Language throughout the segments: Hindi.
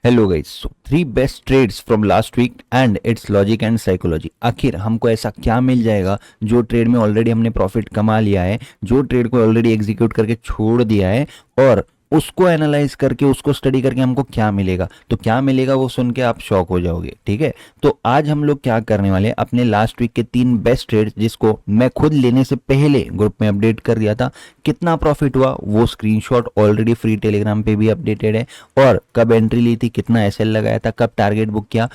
Hello guys, so 3 best trades from last week and its logic and psychology. आखिर हमको ऐसा क्या मिल जाएगा जो ट्रेड में ऑलरेडी हमने प्रॉफिट कमा लिया है, जो ट्रेड को ऑलरेडी एग्जीक्यूट करके छोड़ दिया है, और उसको एनालाइज करके उसको स्टडी करके हमको क्या मिलेगा। तो क्या मिलेगा वो सुन के आप शॉक हो जाओगे। ठीक है, तो आज हम लोग क्या करने वाले हैं, अपने लास्ट वीक के 3 बेस्ट ट्रेड्स जिसको मैं खुद लेने से पहले ग्रुप में अपडेट कर दिया था, कितना प्रॉफिट हुआ वो स्क्रीनशॉट ऑलरेडी फ्री टेलीग्राम पे भी अपडेटेड है, और कब एंट्री ली थी, कितना एसएल लगाया था, कब टारगेट बुक किया,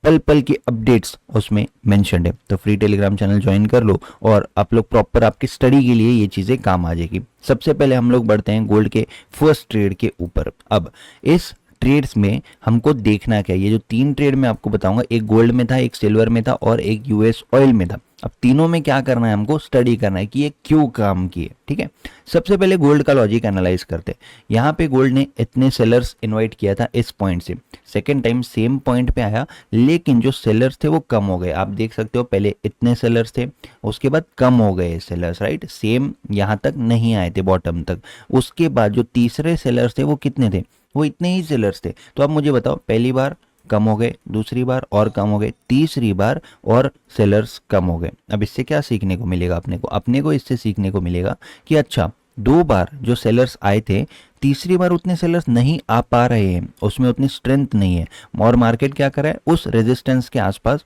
पल पल की अपडेट्स उसमें मेंशनड है। तो फ्री टेलीग्राम चैनल ज्वाइन कर लो और आप लोग प्रॉपर आपकी स्टडी के लिए ये चीज़ें काम आ जाएगी। सबसे पहले हम लोग बढ़ते हैं गोल्ड के फर्स्ट ट्रेड के ऊपर। अब इस ट्रेड्स में हमको देखना क्या है, ये जो 3 ट्रेड मैं आपको बताऊंगा, एक गोल्ड में था, एक सिल्वर में था और एक यूएस ऑयल में था। अब तीनों में क्या करना है, हमको स्टडी करना है कि ये क्यों काम किए। ठीक है, सबसे पहले गोल्ड का लॉजिक एनालाइज करते हैं। यहाँ पे गोल्ड ने इतने सेलर्स इनवाइट किया था इस पॉइंट से, सेकेंड टाइम सेम पॉइंट पे आया, लेकिन जो सेलर्स थे वो कम हो गए। आप देख सकते हो पहले इतने सेलर्स थे, उसके बाद कम हो गए सेलर्स, राइट। सेम यहाँ तक नहीं आए थे बॉटम तक। उसके बाद जो तीसरे सेलर्स थे वो कितने थे, वो इतने ही सेलर्स थे। तो अब मुझे बताओ, पहली बार कम हो गए, दूसरी बार और कम हो गए, तीसरी बार और सेलर्स कम हो गए। अब इससे क्या सीखने को मिलेगा अपने को इससे सीखने को मिलेगा कि अच्छा, 2 बार जो सेलर्स आए थे, तीसरी बार उतने सेलर्स नहीं आ पा रहे हैं, उसमें उतनी स्ट्रेंथ नहीं है, और मार्केट क्या कर रहा है, उस रेजिस्टेंस के आसपास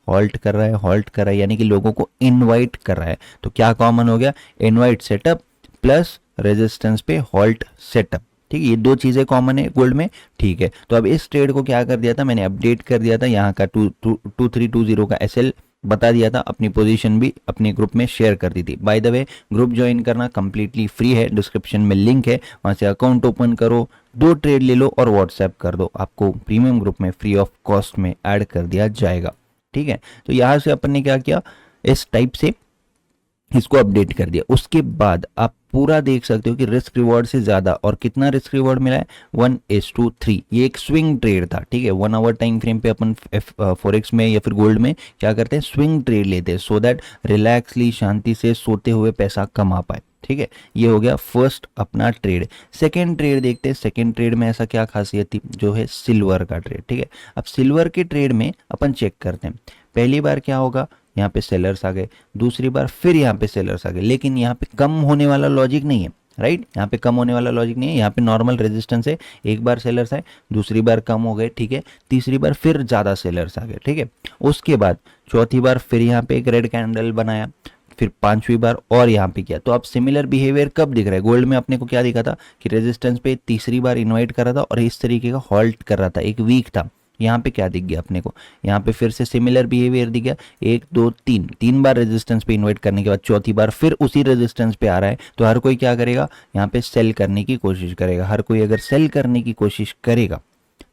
हॉल्ट कर रहा है, यानी कि लोगों को इनवाइट कर रहा है। तो क्या कॉमन हो गया, इनवाइट सेटअप प्लस रेजिस्टेंस पे हॉल्ट सेटअप। ठीक है, ये 2 चीज़ें कॉमन है गोल्ड में। ठीक है, तो अब इस ट्रेड को क्या कर दिया था मैंने, अपडेट कर दिया था, यहाँ का 2320 का एसएल बता दिया था, अपनी पोजीशन भी अपने ग्रुप में शेयर कर दी थी। By the way, group join करना कंप्लीटली फ्री है, डिस्क्रिप्शन में लिंक है, वहाँ से अकाउंट ओपन करो, 2 ट्रेड ले लो और व्हाट्सएप कर दो, आपको प्रीमियम ग्रुप में फ्री ऑफ कॉस्ट में ऐड कर दिया जाएगा। ठीक है, तो यहाँ से अपन ने क्या किया, इस टाइप से इसको अपडेट कर दिया। उसके बाद आप पूरा देख सकते हो कि रिस्क रिवॉर्ड से ज्यादा, और कितना रिस्क रिवॉर्ड मिला है, 1:3। ये एक स्विंग ट्रेड था। ठीक है, 1 आवर टाइम फ्रेम पे अपन फॉरेक्स में या फिर गोल्ड में क्या करते हैं, स्विंग ट्रेड लेते हैं, सो दैट रिलैक्सली शांति से सोते हुए पैसा कमा पाए। ठीक है, ये हो गया फर्स्ट अपना ट्रेड। सेकेंड ट्रेड देखते हैं, सेकेंड ट्रेड में ऐसा क्या खासियत थी, जो है सिल्वर का ट्रेड। ठीक है, अब सिल्वर के ट्रेड में अपन चेक करते हैं, पहली बार क्या होगा, यहाँ पे सेलर्स आ गए, दूसरी बार फिर यहाँ पे सेलर्स आ गए, लेकिन यहाँ पे कम होने वाला लॉजिक नहीं है, राइट। यहाँ पे कम होने वाला लॉजिक नहीं है, यहाँ पे नॉर्मल रेजिस्टेंस है। एक बार सेलर्स आए, दूसरी बार कम हो गए, ठीक है, तीसरी बार फिर ज़्यादा सेलर्स आ गए। ठीक है, उसके बाद चौथी बार फिर यहाँ पे एक रेड कैंडल बनाया, फिर पांचवी बार और यहाँ पे किया। तो अब सिमिलर बिहेवियर कब दिख रहा है, गोल्ड में अपने को क्या दिखा था कि रेजिस्टेंस पे तीसरी बार इन्वाइट कर रहा था और इस तरीके का हॉल्ट कर रहा था, एक वीक था। यहाँ पे क्या दिख गया अपने को, यहाँ पे फिर से सिमिलर बिहेवियर दिख गया, 1 2 3 बार रेजिस्टेंस पे इन्वाइट करने के बाद चौथी बार फिर उसी रेजिस्टेंस पे आ रहा है। तो हर कोई क्या करेगा, यहाँ पे सेल करने की कोशिश करेगा। हर कोई अगर सेल करने की कोशिश करेगा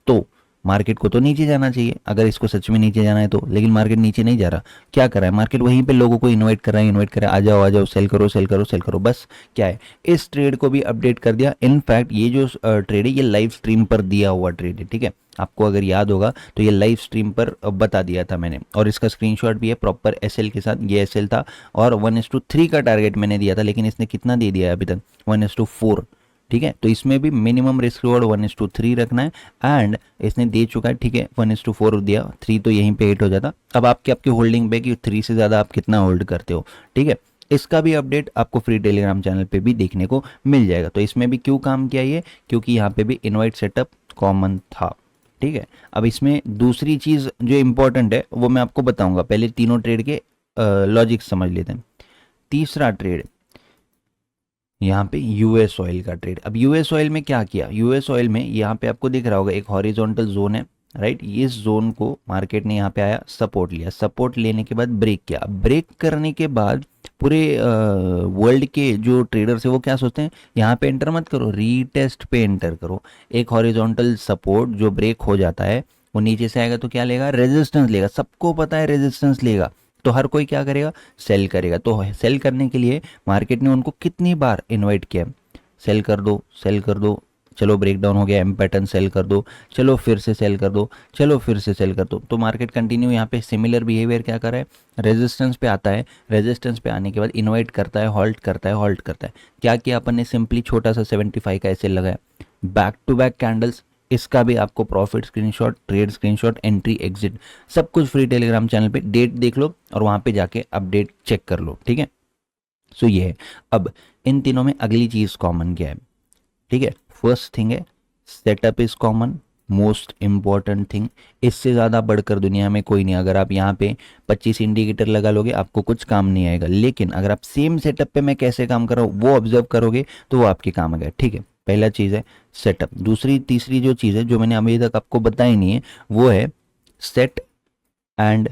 तो मार्केट को तो नीचे जाना चाहिए, अगर इसको सच में नीचे जाना है तो। लेकिन मार्केट नीचे नहीं जा रहा, क्या कर रहा है मार्केट, वहीं पे लोगों को इनवाइट कर रहा है, आ जाओ सेल करो सेल करो सेल करो, बस। क्या है, इस ट्रेड को भी अपडेट कर दिया। इनफैक्ट ये जो ट्रेड है ये लाइव स्ट्रीम पर दिया हुआ ट्रेड है। ठीक है, आपको अगर याद होगा तो ये लाइव स्ट्रीम पर बता दिया था मैंने, और इसका स्क्रीनशॉट भी है प्रॉपर एसएल के साथ। ये एसएल था और 1:3 का टारगेट मैंने दिया था, लेकिन इसने कितना दे दिया है अभी तक, 1:4। ठीक है, तो इसमें भी मिनिमम रिस्क रिवॉर्ड 1:3 रखना है, एंड इसने दे चुका है। ठीक है, 1:4 दिया, 3 तो यहीं पे हिट हो जाता। अब आपकी होल्डिंग पे कि 3 से ज़्यादा आप कितना होल्ड करते हो। ठीक है, इसका भी अपडेट आपको फ्री टेलीग्राम चैनल पे भी देखने को मिल जाएगा। तो इसमें भी क्यों काम किया ये, क्योंकि यहाँ पे भी इनवाइट सेटअप कॉमन था। ठीक है, अब इसमें दूसरी चीज़ जो इंपॉर्टेंट है वो मैं आपको बताऊंगा, पहले तीनों ट्रेड के लॉजिक समझ लेते हैं। तीसरा ट्रेड यहाँ पे यूएस ऑयल का ट्रेड। अब यूएस ऑयल में क्या किया, यूएस ऑयल में यहाँ पे आपको दिख रहा होगा एक हॉरिजॉन्टल जोन है, राइट। इस जोन को मार्केट ने यहाँ पे आया, सपोर्ट लिया, सपोर्ट लेने के बाद ब्रेक किया। ब्रेक करने के बाद पूरे वर्ल्ड के जो ट्रेडर्स है वो क्या सोचते हैं, यहाँ पे एंटर मत करो, रीटेस्ट पे एंटर करो। एक हॉरिजॉन्टल सपोर्ट जो ब्रेक हो जाता है वो नीचे से आएगा तो क्या लेगा, रेजिस्टेंस लेगा। सबको पता है रेजिस्टेंस लेगा, तो हर कोई क्या करेगा, सेल करेगा। तो सेल करने के लिए मार्केट ने उनको कितनी बार इनवाइट किया, सेल कर दो सेल कर दो, चलो ब्रेक डाउन हो गया, एम पैटर्न सेल कर दो, चलो फिर से सेल कर दो, चलो फिर से सेल कर दो। तो मार्केट कंटिन्यू यहाँ पे सिमिलर बिहेवियर क्या कर रहा है, रेजिस्टेंस पे आता है, रेजिस्टेंस पे आने के बाद इनवाइट करता है, हॉल्ट करता है, हॉल्ट करता है। क्या किया अपन ने, सिंपली छोटा सा 75 का ऐसे लगाया, बैक टू बैक कैंडल्स इसका भी आपको profit screenshot, trade screenshot, entry, exit सब कुछ फ्री टेलीग्राम चैनल पे, डेट देख लो और वहाँ पे जाके अपडेट चेक कर लो, ठीक है। सो ये है। अब इन तीनों में अगली चीज़ कॉमन क्या है, ठीक है। फर्स्ट थिंग है setup is common, most important thing. इससे ज़्यादा बढ़कर दुनिया में कोई नहीं। अगर आप यहाँ पे 25 इंडिकेटर लगा लोगे आपको कुछ काम नहीं आएगा, लेकिन अगर आप सेम सेटअप पे मैं कैसे काम कर रहा हूँ वो ऑब्जर्व करोगे तो वो आपके काम आएगा, ठीक है। पहला चीज़ है सेटअप। दूसरी तीसरी जो चीज़ है जो मैंने अभी तक आपको बताई नहीं है वो है सेट एंड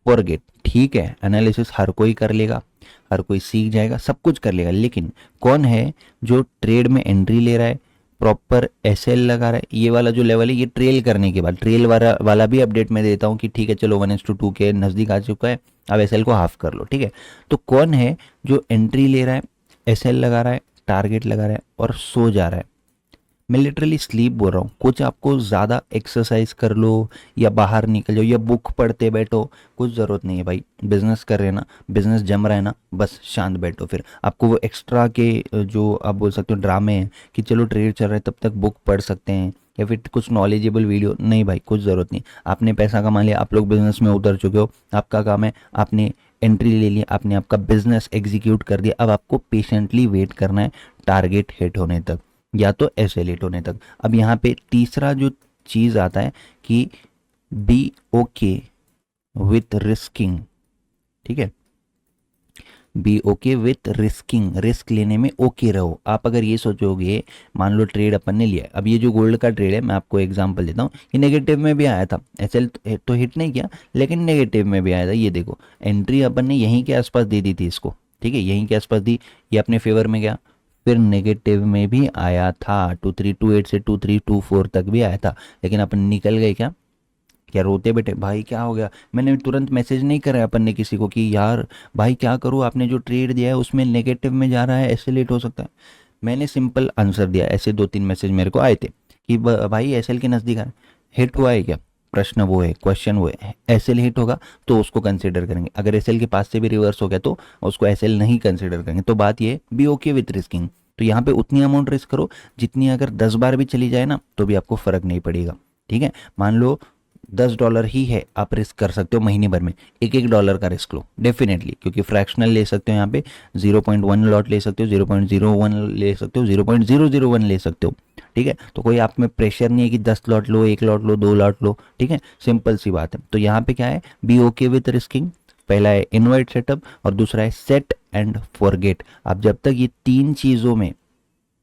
फॉरगेट, ठीक है। एनालिसिस हर कोई कर लेगा, हर कोई सीख जाएगा, सब कुछ कर लेगा, लेकिन कौन है जो ट्रेड में एंट्री ले रहा है, प्रॉपर एसएल लगा रहा है। ये वाला जो लेवल है ये ट्रेल करने के बाद, ट्रेल वाला भी अपडेट मैं देता हूँ कि ठीक है चलो 1:2 के नज़दीक आ चुका है, अब एसएल को हाफ कर लो, ठीक है। तो कौन है जो एंट्री ले रहा है, एसएल लगा रहा है, टारगेट लगा रहा है और सो जा रहा है। मैं लिटरली स्लीप बोल रहा हूँ। कुछ आपको ज़्यादा एक्सरसाइज कर लो या बाहर निकल जाओ या बुक पढ़ते बैठो, कुछ ज़रूरत नहीं है भाई। बिजनेस कर रहे हैं ना, बिजनेस जम रहा है ना, बस शांत बैठो। फिर आपको वो एक्स्ट्रा के जो आप बोल सकते हो ड्रामे हैं कि चलो ट्रेड चल रहा है तब तक बुक पढ़ सकते हैं या फिर कुछ नॉलेजेबल वीडियो, नहीं भाई कुछ ज़रूरत नहीं। आपने पैसा कमा लिया, आप लोग बिजनेस में उतर चुके हो, आपका काम है, आपने एंट्री ले लिया, आपने आपका बिजनेस एग्जीक्यूट कर दिया, अब आपको पेशेंटली वेट करना है टारगेट हिट होने तक या तो एसएलेट होने तक। अब यहाँ पे तीसरा जो चीज़ आता है कि बी ओके विथ रिस्किंग, ठीक है। Be okay with risking, risk लेने में ओके रहो। आप अगर ये सोचोगे, मान लो ट्रेड अपन ने लिया, अब ये जो गोल्ड का ट्रेड है मैं आपको एग्जांपल देता हूँ, ये नेगेटिव में भी आया था, एसएल तो हिट नहीं किया लेकिन नेगेटिव में भी आया था। ये देखो एंट्री अपन ने यहीं के आसपास दे दी थी इसको, ठीक है, यहीं के आसपास दी, ये अपने फेवर में गया, फिर नेगेटिव में भी आया था, 2328 से 2324 तक भी आया था, लेकिन अपन निकल गए क्या, क्या रोते बेटे भाई क्या हो गया। मैंने तुरंत मैसेज नहीं करा अपन ने किसी को कि यार भाई क्या करूँ, आपने जो ट्रेड दिया है उसमें नेगेटिव में जा रहा है, ऐसे लेट हो सकता है। मैंने सिंपल आंसर दिया, ऐसे 2-3 मैसेज मेरे को आए थे कि भाई एसएल के नज़दीक आ हिट हुआ है क्या, प्रश्न वो है, क्वेश्चन वो है। एसएल हिट होगा तो उसको कंसिडर करेंगे, अगर एसएल के पास से भी रिवर्स हो गया तो उसको एसएल नहीं कंसिडर करेंगे। तो बात ये बी ओके विथ रिस्किंग। तो यहाँ पे उतनी अमाउंट रिस्क करो जितनी अगर 10 बार भी चली जाए ना तो भी आपको फर्क नहीं पड़ेगा, ठीक है। मान लो $10 ही है, आप रिस्क कर सकते हो महीने भर में, $1 का रिस्क लो डेफिनेटली, क्योंकि फ्रैक्शनल ले सकते हो, यहाँ पे 0.1 लॉट ले सकते हो, 0.01 ले सकते हो, 0.001 ले सकते हो, ठीक है। तो कोई आप में प्रेशर नहीं है कि 10 लॉट लो, 1 लॉट लो, 2 लॉट लो, ठीक है, सिंपल सी बात है। तो यहाँ पे क्या है, बी ओके विथ रिस्किंग। पहला है इनवर्ट सेटअप और दूसरा है सेट एंड फॉरगेट। आप जब तक ये तीन चीज़ों में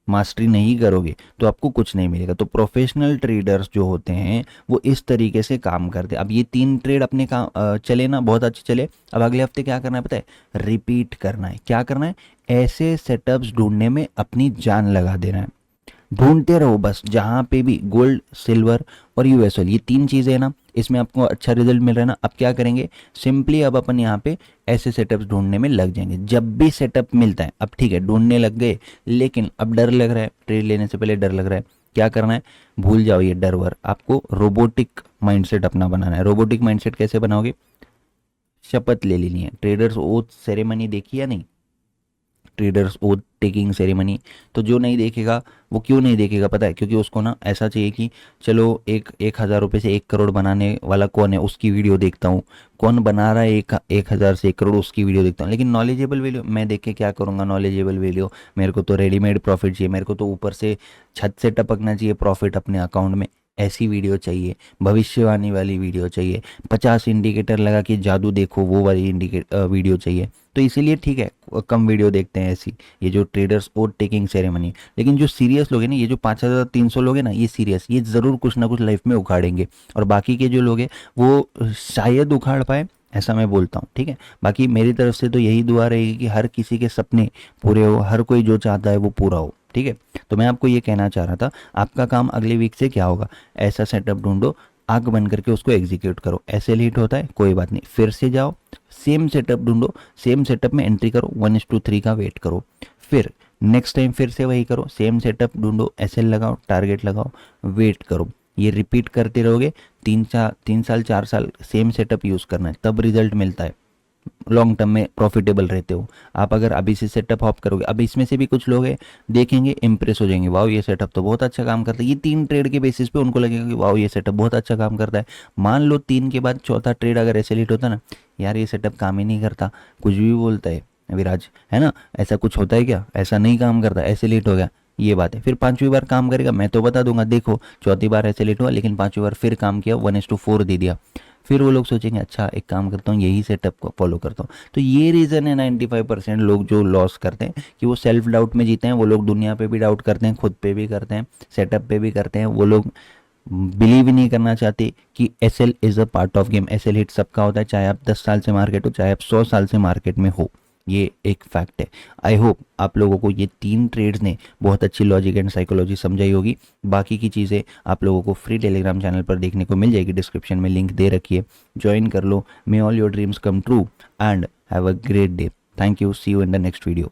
मास्टरी नहीं करोगे तो आपको कुछ नहीं मिलेगा। तो प्रोफेशनल ट्रेडर्स जो होते हैं वो इस तरीके से काम करते हैं। अब ये 3 ट्रेड अपने काम चले ना, बहुत अच्छे चले, अब अगले हफ्ते क्या करना है पता है, रिपीट करना है। क्या करना है, ऐसे सेटअप्स ढूंढने में अपनी जान लगा देना है, ढूंढते रहो बस। जहाँ पे भी गोल्ड, सिल्वर और यूएस ऑयल, ये 3 चीज़ें हैं ना, इसमें आपको अच्छा रिजल्ट मिल रहा है ना, अब क्या करेंगे, सिंपली अब अपन यहाँ पे ऐसे सेटअप्स ढूंढने में लग जाएंगे। जब भी सेटअप मिलता है, अब ठीक है ढूंढने लग गए, लेकिन अब डर लग रहा है, ट्रेड लेने से पहले डर लग रहा है, क्या करना है, भूल जाओ ये डर वर, आपको रोबोटिक माइंडसेट अपना बनाना है। रोबोटिक माइंडसेट कैसे बनाओगे, शपथ ले लेनी है। ट्रेडर्स ओथ सेरेमनी देखी या नहीं, ट्रेडर्स ओथ टेकिंग सेरेमनी। तो जो नहीं देखेगा वो क्यों नहीं देखेगा पता है, क्योंकि उसको ना ऐसा चाहिए कि चलो 1,000 रुपये से 1 करोड़ बनाने वाला कौन है उसकी वीडियो देखता हूँ, कौन बना रहा है 1,000 से 1 करोड़ उसकी वीडियो देखता हूँ। लेकिन नॉलेजेबल वीडियो मैं देख के क्या करूँगा, नॉलेजेबल वीडियो, मेरे को तो रेडीमेड प्रॉफिट चाहिए, मेरे को तो ऊपर से छत से टपकना चाहिए प्रॉफिट अपने अकाउंट में, ऐसी वीडियो चाहिए, भविष्यवाणी वाली वीडियो चाहिए, 50 इंडिकेटर लगा के जादू देखो वो वाली वीडियो चाहिए। तो इसीलिए ठीक है कम वीडियो देखते हैं ऐसी, ये जो ट्रेडर्स ओथ टेकिंग सेरेमनी। लेकिन जो सीरियस लोग हैं ना, ये जो 5,300 लोग हैं ना, ये सीरियस, ये ज़रूर कुछ ना कुछ लाइफ में उखाड़ेंगे, और बाकी के जो लोग हैं वो शायद उखाड़ पाए, ऐसा मैं बोलता हूँ, ठीक है। बाकी मेरी तरफ से तो यही दुआ रहेगी कि हर किसी के सपने पूरे हो, हर कोई जो चाहता है वो पूरा हो, ठीक है। तो मैं आपको ये कहना चाह रहा था, आपका काम अगले वीक से क्या होगा, ऐसा सेटअप ढूंढो, आंख बंद करके उसको एग्जीक्यूट करो। ऐसे लेट होता है कोई बात नहीं, फिर से जाओ, सेम सेटअप ढूंढो, सेम सेटअप में एंट्री करो, 1:3 का वेट करो, फिर नेक्स्ट टाइम फिर से वही करो, सेम सेटअप ढूंढो, एसएल लगाओ, टारगेट लगाओ, वेट करो। ये रिपीट करते रहोगे, 3 साल 4 साल सेम सेटअप यूज़ करना है, तब रिजल्ट मिलता है। लॉन्ग टर्म में प्रॉफिटेबल रहते हो। आप अगर अभी से सेटअप हॉप करोगे, अब इसमें से भी कुछ लोग हैं देखेंगे इम्प्रेस हो जाएंगे, वाओ ये सेटअप तो बहुत अच्छा काम करता है, ये 3 ट्रेड के बेसिस पे उनको लगेगा कि वाओ ये सेटअप बहुत अच्छा काम करता है। मान लो 3 के बाद चौथा ट्रेड अगर ऐसे लेट होता ना, यार ये सेटअप काम ही नहीं करता, कुछ भी बोलता है विराज, है ना, ऐसा कुछ होता है क्या, ऐसा नहीं काम करता, ऐसे लेट हो गया, ये बात है। फिर 5वीं बार काम करेगा, मैं तो बता दूंगा देखो चौथी बार ऐसे लेट हुआ लेकिन 5वीं बार फिर काम किया, 1:4 दे दिया, फिर वो लोग सोचेंगे अच्छा एक काम करता हूँ यही सेटअप को फॉलो करता हूँ। तो ये रीज़न है 95% लोग जो लॉस करते हैं कि वो सेल्फ डाउट में जीते हैं। वो लोग दुनिया पे भी डाउट करते हैं, खुद पे भी करते हैं, सेटअप पे भी करते हैं। वो लोग बिलीव ही नहीं करना चाहते कि S L is a part of game. S L hit सबका होता है, चाहे आप 10 साल से मार्केट हो, चाहे आप 100 साल से मार्केट में हो, ये एक फैक्ट है। आई होप आप लोगों को ये 3 ट्रेड्स ने बहुत अच्छी लॉजिक एंड साइकोलॉजी समझाई होगी। बाकी की चीज़ें आप लोगों को फ्री टेलीग्राम चैनल पर देखने को मिल जाएगी, डिस्क्रिप्शन में लिंक दे रखी है, ज्वाइन कर लो। May all your dreams come true and have a great day. Thank you, see you in the next video.